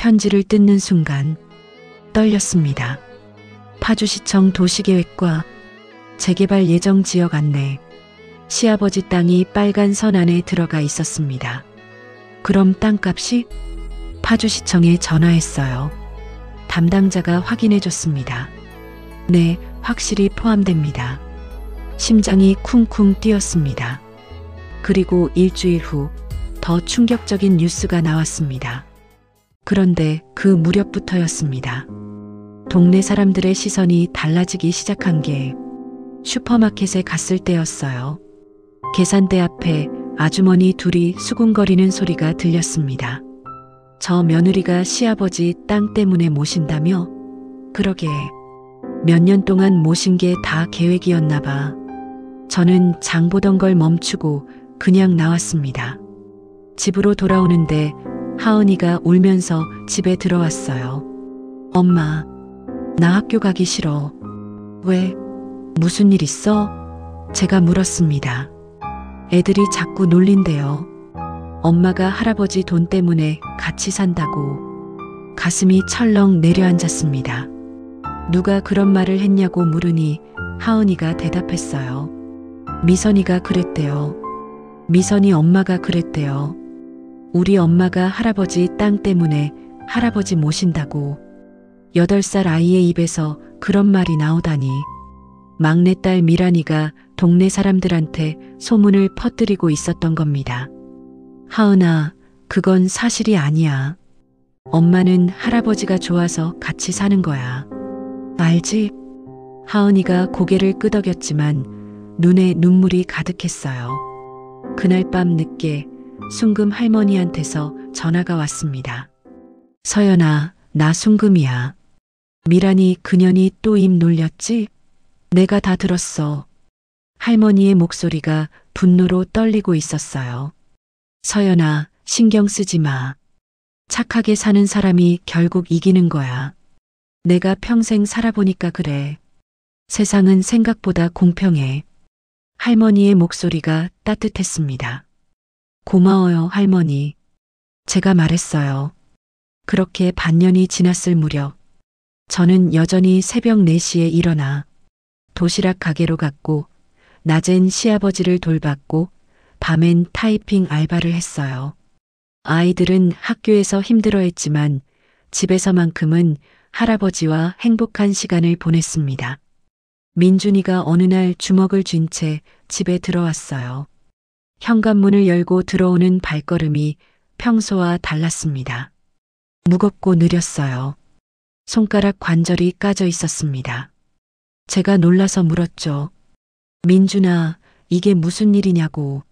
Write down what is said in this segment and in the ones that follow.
편지를 뜯는 순간 떨렸습니다. 파주시청 도시계획과 재개발 예정 지역 안내, 시아버지 땅이 빨간 선 안에 들어가 있었습니다. 그럼 땅값이? 파주시청에 전화했어요. 담당자가 확인해 줬습니다. 네, 확실히 포함됩니다. 심장이 쿵쿵 뛰었습니다. 그리고 일주일 후 더 충격적인 뉴스가 나왔습니다. 그런데 그 무렵부터였습니다. 동네 사람들의 시선이 달라지기 시작한 게 슈퍼마켓에 갔을 때였어요. 계산대 앞에 아주머니 둘이 수군거리는 소리가 들렸습니다. 저 며느리가 시아버지 땅 때문에 모신다며? 그러게 몇 년 동안 모신 게 다 계획이었나 봐. 저는 장 보던 걸 멈추고 그냥 나왔습니다. 집으로 돌아오는데 하은이가 울면서 집에 들어왔어요. 엄마, 나 학교 가기 싫어. 왜? 무슨 일 있어? 제가 물었습니다. 애들이 자꾸 놀린대요. 엄마가 할아버지 돈 때문에 같이 산다고. 가슴이 철렁 내려앉았습니다. 누가 그런 말을 했냐고 물으니 하은이가 대답했어요. 미선이가 그랬대요. 미선이 엄마가 그랬대요. 우리 엄마가 할아버지 땅 때문에 할아버지 모신다고. 8살 아이의 입에서 그런 말이 나오다니. 막내딸 미란이가 동네 사람들한테 소문을 퍼뜨리고 있었던 겁니다. 하은아, 그건 사실이 아니야. 엄마는 할아버지가 좋아서 같이 사는 거야. 알지? 하은이가 고개를 끄덕였지만 눈에 눈물이 가득했어요. 그날 밤 늦게 순금 할머니한테서 전화가 왔습니다. 서연아, 나 순금이야. 미란이 그년이 또 입 놀렸지? 내가 다 들었어. 할머니의 목소리가 분노로 떨리고 있었어요. 서연아, 신경 쓰지 마. 착하게 사는 사람이 결국 이기는 거야. 내가 평생 살아보니까 그래. 세상은 생각보다 공평해. 할머니의 목소리가 따뜻했습니다. 고마워요, 할머니. 제가 말했어요. 그렇게 반년이 지났을 무렵 저는 여전히 새벽 4시에 일어나 도시락 가게로 갔고 낮엔 시아버지를 돌봤고 밤엔 타이핑 알바를 했어요. 아이들은 학교에서 힘들어했지만 집에서만큼은 할아버지와 행복한 시간을 보냈습니다. 민준이가 어느 날 주먹을 쥔 채 집에 들어왔어요. 현관문을 열고 들어오는 발걸음이 평소와 달랐습니다. 무겁고 느렸어요. 손가락 관절이 까져 있었습니다. 제가 놀라서 물었죠. 민준아, 이게 무슨 일이냐고.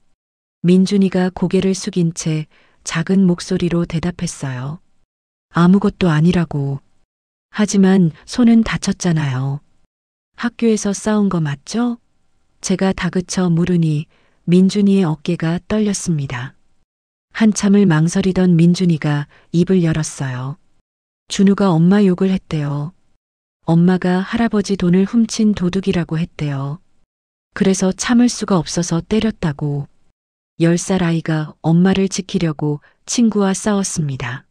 민준이가 고개를 숙인 채 작은 목소리로 대답했어요. 아무것도 아니라고. 하지만 손은 다쳤잖아요. 학교에서 싸운 거 맞죠? 제가 다그쳐 물으니 민준이의 어깨가 떨렸습니다. 한참을 망설이던 민준이가 입을 열었어요. 준우가 엄마 욕을 했대요. 엄마가 할아버지 돈을 훔친 도둑이라고 했대요. 그래서 참을 수가 없어서 때렸다고. 10살 아이가 엄마를 지키려고 친구와 싸웠습니다.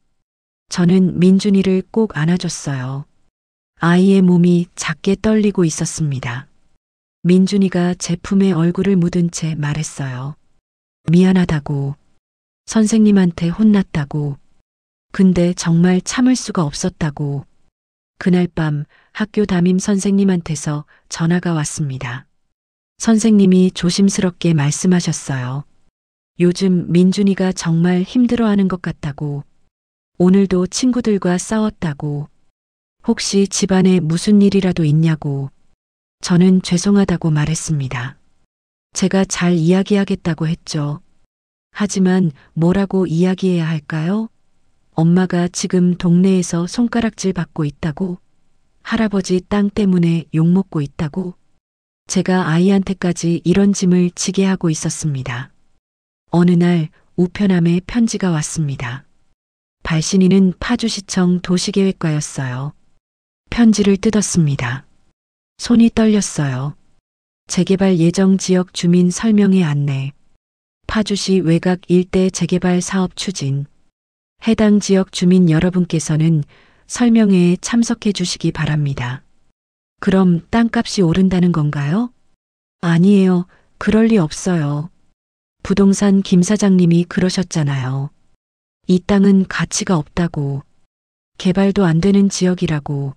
저는 민준이를 꼭 안아줬어요. 아이의 몸이 작게 떨리고 있었습니다. 민준이가 제 품에 얼굴을 묻은 채 말했어요. 미안하다고. 선생님한테 혼났다고. 근데 정말 참을 수가 없었다고. 그날 밤 학교 담임 선생님한테서 전화가 왔습니다. 선생님이 조심스럽게 말씀하셨어요. 요즘 민준이가 정말 힘들어하는 것 같다고. 오늘도 친구들과 싸웠다고. 혹시 집안에 무슨 일이라도 있냐고. 저는 죄송하다고 말했습니다. 제가 잘 이야기하겠다고 했죠. 하지만 뭐라고 이야기해야 할까요? 엄마가 지금 동네에서 손가락질 받고 있다고? 할아버지 땅 때문에 욕먹고 있다고? 제가 아이한테까지 이런 짐을 지게 하고 있었습니다. 어느 날 우편함에 편지가 왔습니다. 발신인은 파주시청 도시계획과였어요. 편지를 뜯었습니다. 손이 떨렸어요. 재개발 예정 지역 주민 설명회 안내. 파주시 외곽 일대 재개발 사업 추진. 해당 지역 주민 여러분께서는 설명회에 참석해 주시기 바랍니다. 그럼 땅값이 오른다는 건가요? 아니에요. 그럴 리 없어요. 부동산 김 사장님이 그러셨잖아요. 이 땅은 가치가 없다고. 개발도 안 되는 지역이라고.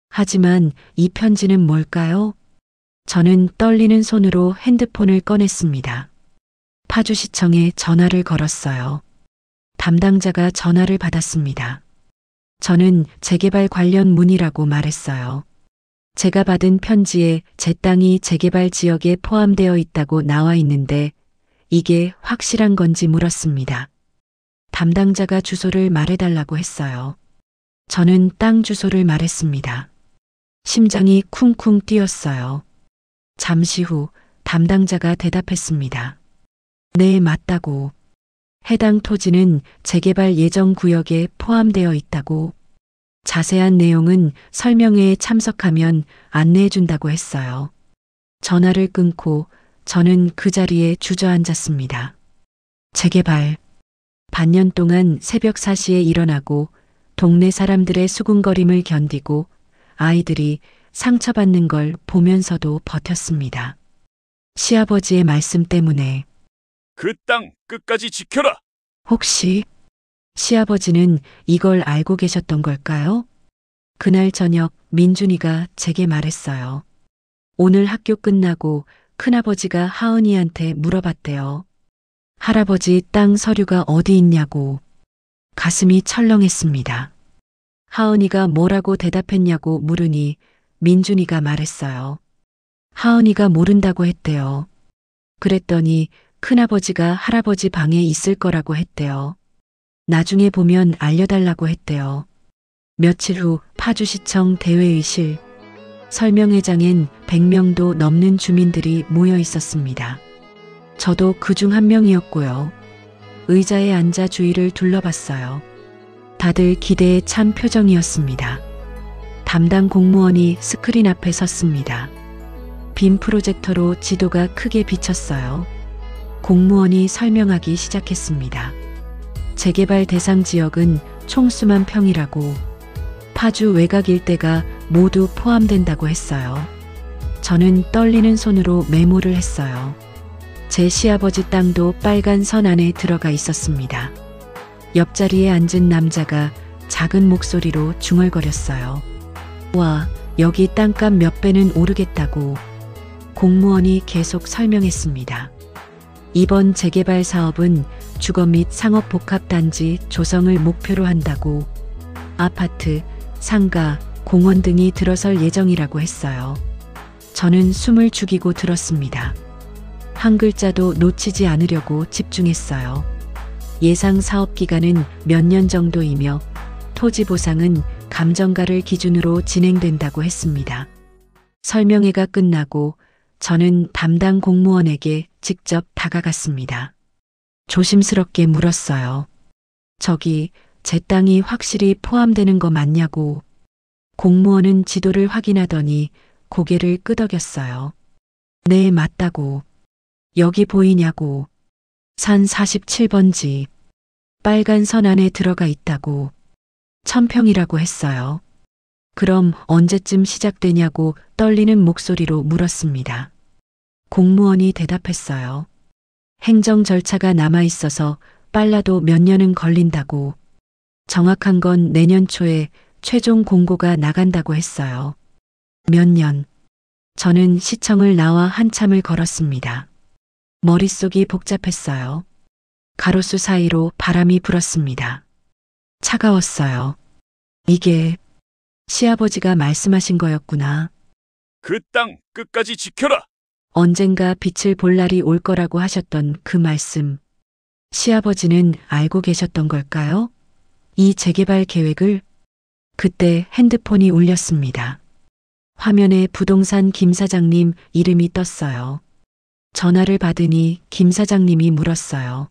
하지만 이 편지는 뭘까요? 저는 떨리는 손으로 핸드폰을 꺼냈습니다. 파주시청에 전화를 걸었어요. 담당자가 전화를 받았습니다. 저는 재개발 관련 문의라고 말했어요. 제가 받은 편지에 제 땅이 재개발 지역에 포함되어 있다고 나와 있는데 이게 확실한 건지 물었습니다. 담당자가 주소를 말해달라고 했어요. 저는 땅 주소를 말했습니다. 심장이 쿵쿵 뛰었어요. 잠시 후 담당자가 대답했습니다. 네, 맞다고. 해당 토지는 재개발 예정 구역에 포함되어 있다고. 자세한 내용은 설명회에 참석하면 안내해 준다고 했어요. 전화를 끊고 저는 그 자리에 주저앉았습니다. 재개발. 반년 동안 새벽 4시에 일어나고 동네 사람들의 수군거림을 견디고 아이들이 상처받는 걸 보면서도 버텼습니다. 시아버지의 말씀 때문에. 그 땅 끝까지 지켜라. 혹시 시아버지는 이걸 알고 계셨던 걸까요? 그날 저녁 민준이가 제게 말했어요. 오늘 학교 끝나고 큰아버지가 하은이한테 물어봤대요. 할아버지 땅 서류가 어디 있냐고. 가슴이 철렁했습니다. 하은이가 뭐라고 대답했냐고 물으니 민준이가 말했어요. 하은이가 모른다고 했대요. 그랬더니 큰아버지가 할아버지 방에 있을 거라고 했대요. 나중에 보면 알려달라고 했대요. 며칠 후 파주시청 대회의실. 설명회장엔 100명도 넘는 주민들이 모여 있었습니다. 저도 그중 한 명이었고요. 의자에 앉아 주위를 둘러봤어요. 다들 기대에 찬 표정이었습니다. 담당 공무원이 스크린 앞에 섰습니다. 빔 프로젝터로 지도가 크게 비쳤어요. 공무원이 설명하기 시작했습니다. 재개발 대상 지역은 총 수만 평이라고. 파주 외곽 일대가 모두 포함된다고 했어요. 저는 떨리는 손으로 메모를 했어요. 제 시아버지 땅도 빨간 선 안에 들어가 있었습니다. 옆자리에 앉은 남자가 작은 목소리로 중얼거렸어요. 와, 여기 땅값 몇 배는 오르겠다고. 공무원이 계속 설명했습니다. 이번 재개발 사업은 주거 및 상업복합단지 조성을 목표로 한다고. 아파트, 상가, 공원 등이 들어설 예정이라고 했어요. 저는 숨을 죽이고 들었습니다. 한 글자도 놓치지 않으려고 집중했어요. 예상 사업 기간은 몇 년 정도이며 토지 보상은 감정가를 기준으로 진행된다고 했습니다. 설명회가 끝나고 저는 담당 공무원에게 직접 다가갔습니다. 조심스럽게 물었어요. 저기 제 땅이 확실히 포함되는 거 맞냐고. 공무원은 지도를 확인하더니 고개를 끄덕였어요. 네, 맞다고. 여기 보이냐고. 산 47번지. 빨간 선 안에 들어가 있다고. 1000평이라고 했어요. 그럼 언제쯤 시작되냐고 떨리는 목소리로 물었습니다. 공무원이 대답했어요. 행정 절차가 남아 있어서 빨라도 몇 년은 걸린다고. 정확한 건 내년 초에 최종 공고가 나간다고 했어요. 몇 년. 저는 시청을 나와 한참을 걸었습니다. 머릿속이 복잡했어요. 가로수 사이로 바람이 불었습니다. 차가웠어요. 이게 시아버지가 말씀하신 거였구나. 그 땅 끝까지 지켜라. 언젠가 빛을 볼 날이 올 거라고 하셨던 그 말씀. 시아버지는 알고 계셨던 걸까요? 이 재개발 계획을? 그때 핸드폰이 울렸습니다. 화면에 부동산 김 사장님 이름이 떴어요. 전화를 받으니 김 사장님이 물었어요.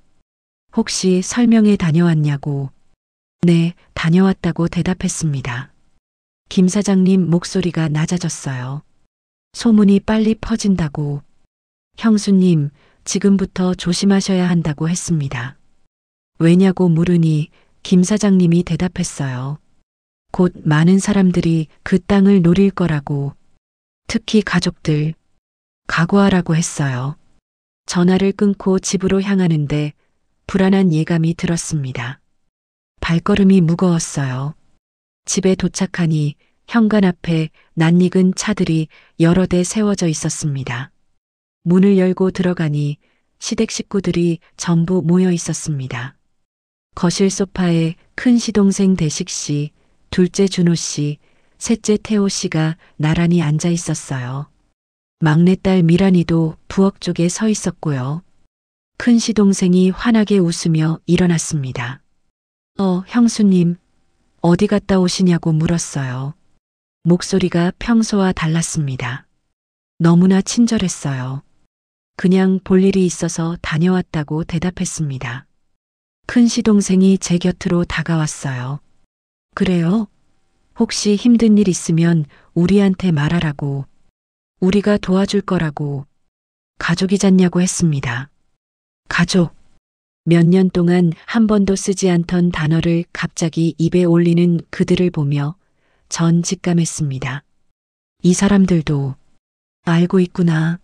혹시 설명회 다녀왔냐고. 네, 다녀왔다고 대답했습니다. 김 사장님 목소리가 낮아졌어요. 소문이 빨리 퍼진다고. 형수님, 지금부터 조심하셔야 한다고 했습니다. 왜냐고 물으니 김 사장님이 대답했어요. 곧 많은 사람들이 그 땅을 노릴 거라고, 특히 가족들, 각오하라고 했어요. 전화를 끊고 집으로 향하는데 불안한 예감이 들었습니다. 발걸음이 무거웠어요. 집에 도착하니 현관 앞에 낯익은 차들이 여러 대 세워져 있었습니다. 문을 열고 들어가니 시댁 식구들이 전부 모여 있었습니다. 거실 소파에 큰 시동생 대식 씨, 둘째 준호 씨, 셋째 태호 씨가 나란히 앉아 있었어요. 막내딸 미란이도 부엌 쪽에 서 있었고요. 큰 시동생이 환하게 웃으며 일어났습니다. 형수님, 어디 갔다 오시냐고 물었어요. 목소리가 평소와 달랐습니다. 너무나 친절했어요. 그냥 볼 일이 있어서 다녀왔다고 대답했습니다. 큰 시동생이 제 곁으로 다가왔어요. 그래요? 혹시 힘든 일 있으면 우리한테 말하라고, 우리가 도와줄 거라고, 가족이잖냐고 했습니다. 가족. 몇 년 동안 한 번도 쓰지 않던 단어를 갑자기 입에 올리는 그들을 보며 전 직감했습니다. 이 사람들도 알고 있구나.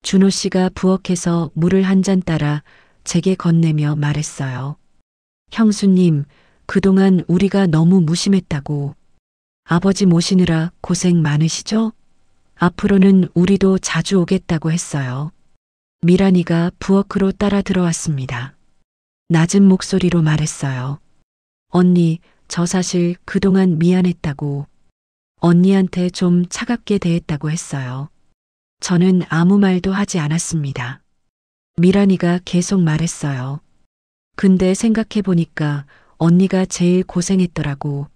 준호 씨가 부엌에서 물을 한 잔 따라 제게 건네며 말했어요. 형수님, 그동안 우리가 너무 무심했다고. 아버지 모시느라 고생 많으시죠? 앞으로는 우리도 자주 오겠다고 했어요. 미란이가 부엌으로 따라 들어왔습니다. 낮은 목소리로 말했어요. 언니, 저 사실 그동안 미안했다고. 언니한테 좀 차갑게 대했다고 했어요. 저는 아무 말도 하지 않았습니다. 미란이가 계속 말했어요. 근데 생각해보니까 언니가 제일 고생했더라고.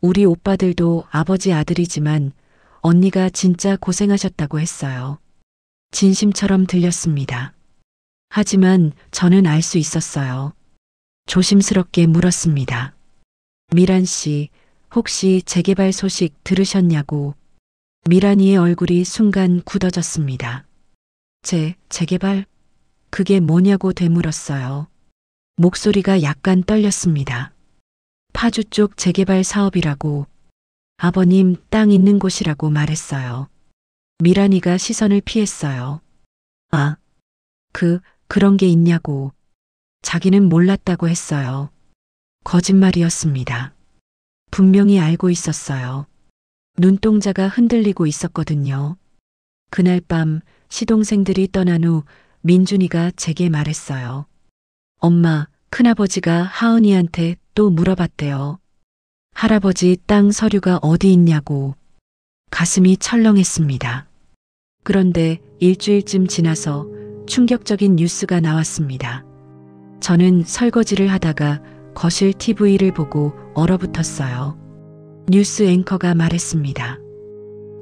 우리 오빠들도 아버지 아들이지만 언니가 진짜 고생하셨다고 했어요. 진심처럼 들렸습니다. 하지만 저는 알 수 있었어요. 조심스럽게 물었습니다. 미란 씨, 혹시 재개발 소식 들으셨냐고. 미란이의 얼굴이 순간 굳어졌습니다. 재개발? 그게 뭐냐고 되물었어요. 목소리가 약간 떨렸습니다. 파주 쪽 재개발 사업이라고. 아버님 땅 있는 곳이라고 말했어요. 미란이가 시선을 피했어요. 그런 게 있냐고. 자기는 몰랐다고 했어요. 거짓말이었습니다. 분명히 알고 있었어요. 눈동자가 흔들리고 있었거든요. 그날 밤 시동생들이 떠난 후 민준이가 제게 말했어요. 엄마, 큰아버지가 하은이한테 또 물어봤대요. 할아버지 땅 서류가 어디 있냐고. 가슴이 철렁했습니다. 그런데 일주일쯤 지나서 충격적인 뉴스가 나왔습니다. 저는 설거지를 하다가 거실 TV를 보고 얼어붙었어요. 뉴스 앵커가 말했습니다.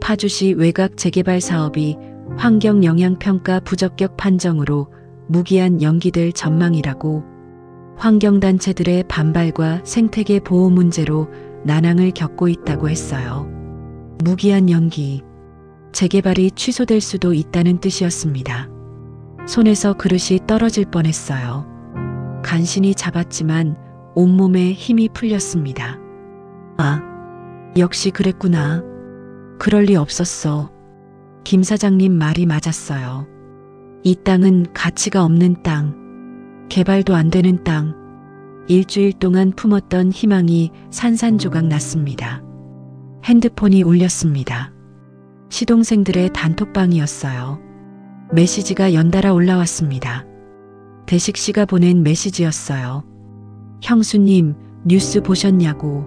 파주시 외곽 재개발 사업이 환경영향평가 부적격 판정으로 무기한 연기될 전망이라고. 환경단체들의 반발과 생태계 보호 문제로 난항을 겪고 있다고 했어요. 무기한 연기. 재개발이 취소될 수도 있다는 뜻이었습니다. 손에서 그릇이 떨어질 뻔했어요. 간신히 잡았지만 온몸에 힘이 풀렸습니다. 역시 그랬구나. 그럴 리 없었어. 김 사장님 말이 맞았어요. 이 땅은 가치가 없는 땅, 개발도 안 되는 땅. 일주일 동안 품었던 희망이 산산조각 났습니다. 핸드폰이 울렸습니다. 시동생들의 단톡방이었어요. 메시지가 연달아 올라왔습니다. 대식 씨가 보낸 메시지였어요. 형수님, 뉴스 보셨냐고.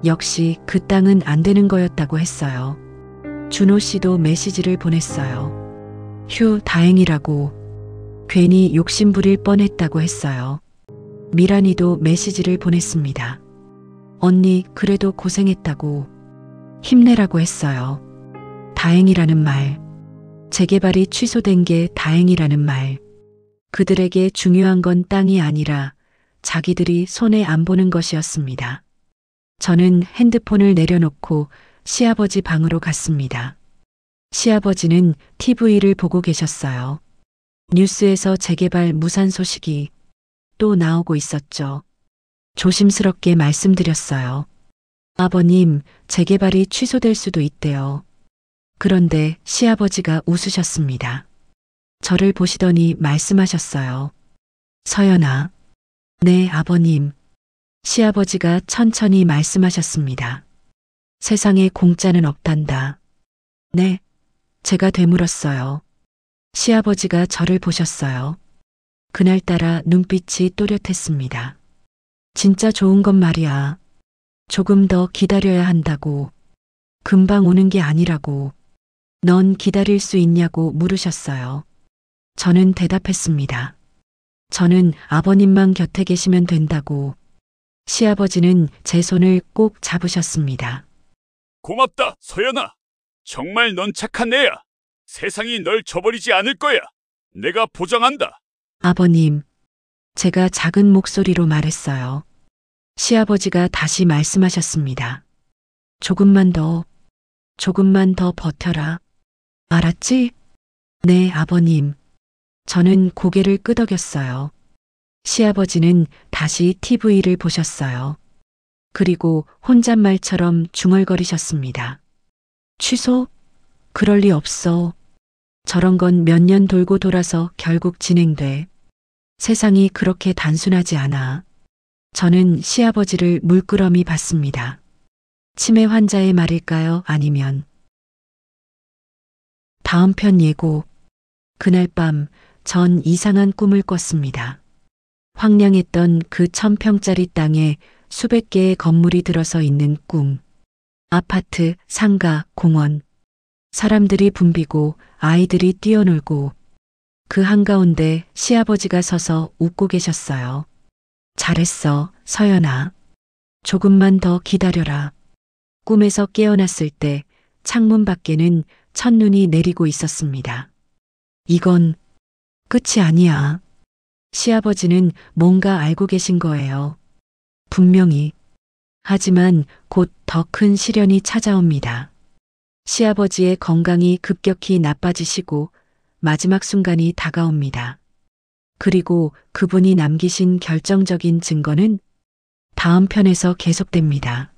역시 그 땅은 안 되는 거였다고 했어요. 준호 씨도 메시지를 보냈어요. 휴, 다행이라고. 괜히 욕심 부릴 뻔했다고 했어요. 미란이도 메시지를 보냈습니다. 언니, 그래도 고생했다고. 힘내라고 했어요. 다행이라는 말. 재개발이 취소된 게 다행이라는 말. 그들에게 중요한 건 땅이 아니라 자기들이 손에 안 보는 것이었습니다. 저는 핸드폰을 내려놓고 시아버지 방으로 갔습니다. 시아버지는 TV를 보고 계셨어요. 뉴스에서 재개발 무산 소식이 또 나오고 있었죠. 조심스럽게 말씀드렸어요. 아버님, 재개발이 취소될 수도 있대요. 그런데 시아버지가 웃으셨습니다. 저를 보시더니 말씀하셨어요. 서연아. 네, 아버님. 시아버지가 천천히 말씀하셨습니다. 세상에 공짜는 없단다. 네, 제가 되물었어요. 시아버지가 저를 보셨어요. 그날따라 눈빛이 또렷했습니다. 진짜 좋은 건 말이야. 조금 더 기다려야 한다고. 금방 오는 게 아니라고. 넌 기다릴 수 있냐고 물으셨어요. 저는 대답했습니다. 저는 아버님만 곁에 계시면 된다고. 시아버지는 제 손을 꼭 잡으셨습니다. 고맙다, 서연아. 정말 넌 착한 애야. 세상이 널 저버리지 않을 거야. 내가 보장한다. 아버님, 제가 작은 목소리로 말했어요. 시아버지가 다시 말씀하셨습니다. 조금만 더 버텨라. 알았지? 네, 아버님. 저는 고개를 끄덕였어요. 시아버지는 다시 TV를 보셨어요. 그리고 혼잣말처럼 중얼거리셨습니다. 취소? 그럴 리 없어. 저런 건 몇 년 돌고 돌아서 결국 진행돼. 세상이 그렇게 단순하지 않아. 저는 시아버지를 물끄러미 봤습니다. 치매 환자의 말일까요? 아니면 다음 편 예고. 그날 밤 전 이상한 꿈을 꿨습니다. 황량했던 그 1000평짜리 땅에 수백 개의 건물이 들어서 있는 꿈. 아파트, 상가, 공원. 사람들이 붐비고 아이들이 뛰어놀고 그 한가운데 시아버지가 서서 웃고 계셨어요. 잘했어, 서연아. 조금만 더 기다려라. 꿈에서 깨어났을 때 창문 밖에는 첫눈이 내리고 있었습니다. 이건 끝이 아니야. 시아버지는 뭔가 알고 계신 거예요. 분명히. 하지만 곧 더 큰 시련이 찾아옵니다. 시아버지의 건강이 급격히 나빠지시고 마지막 순간이 다가옵니다. 그리고 그분이 남기신 결정적인 증거는 다음 편에서 계속됩니다.